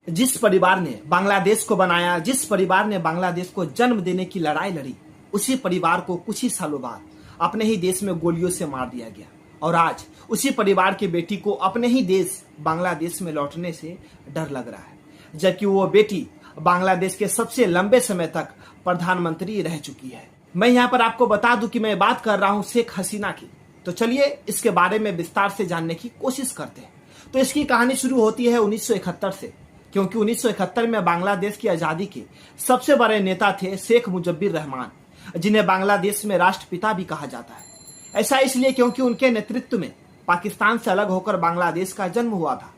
जिस परिवार ने बांग्लादेश को बनाया, जिस परिवार ने बांग्लादेश को जन्म देने की लड़ाई लड़ी, उसी परिवार को कुछ ही सालों बाद अपने ही देश में गोलियों से मार दिया गया। और आज उसी परिवार की बेटी को अपने ही देश बांग्लादेश में लौटने से डर लग रहा है, जबकि वो बेटी बांग्लादेश के सबसे लंबे समय तक प्रधानमंत्री रह चुकी है। मैं यहाँ पर आपको बता दूं कि मैं बात कर रहा हूँ शेख हसीना की। तो चलिए इसके बारे में विस्तार से जानने की कोशिश करते हैं। तो इसकी कहानी शुरू होती है 1971 से, क्योंकि 1971 में बांग्लादेश की आजादी के सबसे बड़े नेता थे शेख मुजब्बिर रहमान, जिन्हें बांग्लादेश में राष्ट्रपिता भी कहा जाता है। ऐसा इसलिए क्योंकि उनके नेतृत्व में पाकिस्तान से अलग होकर बांग्लादेश का जन्म हुआ था।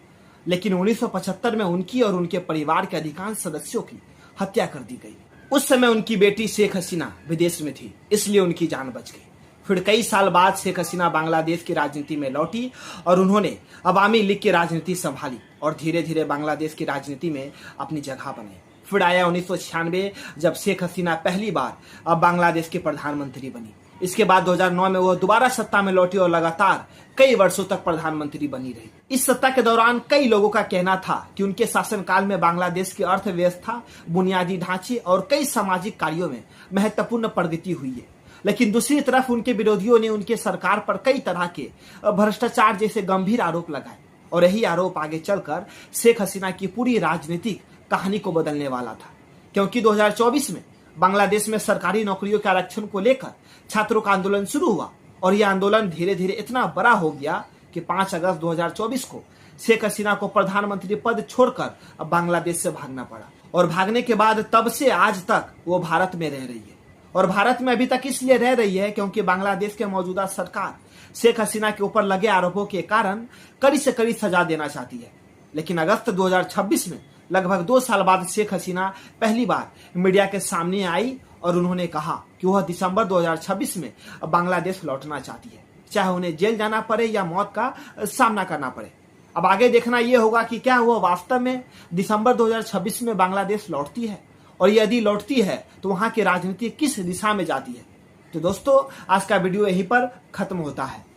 लेकिन 1975 में उनकी और उनके परिवार के अधिकांश सदस्यों की हत्या कर दी गई। उस समय उनकी बेटी शेख हसीना विदेश में थी, इसलिए उनकी जान बच गई। फिर कई साल बाद शेख हसीना बांग्लादेश की राजनीति में लौटी और उन्होंने अवामी लीग की राजनीति संभाली और धीरे धीरे बांग्लादेश की राजनीति में अपनी जगह बनाई। फिर आया 1996 जब शेख हसीना पहली बार बांग्लादेश के प्रधानमंत्री बनी। इसके बाद 2009 में वह दोबारा सत्ता में लौटी और लगातार कई वर्षों तक प्रधानमंत्री बनी रही। इस सत्ता के दौरान कई लोगों का कहना था कि उनके शासनकाल में बांग्लादेश की अर्थव्यवस्था, बुनियादी ढांचे और कई सामाजिक कार्यों में महत्वपूर्ण प्रगति हुई है। लेकिन दूसरी तरफ उनके विरोधियों ने उनके सरकार पर कई तरह के भ्रष्टाचार जैसे गंभीर आरोप लगाए और यही आरोप आगे चलकर शेख हसीना की पूरी राजनीतिक कहानी को बदलने वाला था। क्योंकि 2024 में बांग्लादेश में सरकारी नौकरियों के आरक्षण को लेकर छात्रों का आंदोलन शुरू हुआ और यह आंदोलन धीरे धीरे इतना बड़ा हो गया कि 5 अगस्त 2024 को शेख हसीना को प्रधानमंत्री पद छोड़कर बांग्लादेश से भागना पड़ा। और भागने के बाद तब से आज तक वो भारत में रह रही है। और भारत में अभी तक इसलिए रह रही है क्योंकि बांग्लादेश के मौजूदा सरकार शेख हसीना के ऊपर लगे आरोपों के कारण कड़ी से कड़ी सजा देना चाहती है। लेकिन अगस्त 2026 में लगभग 2 साल बाद शेख हसीना पहली बार मीडिया के सामने आई और उन्होंने कहा कि वह दिसंबर 2026 में बांग्लादेश लौटना चाहती है, चाहे उन्हें जेल जाना पड़े या मौत का सामना करना पड़े। अब आगे देखना यह होगा कि क्या वह वास्तव में दिसंबर 2026 में बांग्लादेश लौटती है, और यदि लौटती है तो वहां की राजनीति किस दिशा में जाती है। तो दोस्तों, आज का वीडियो यहीं पर खत्म होता है।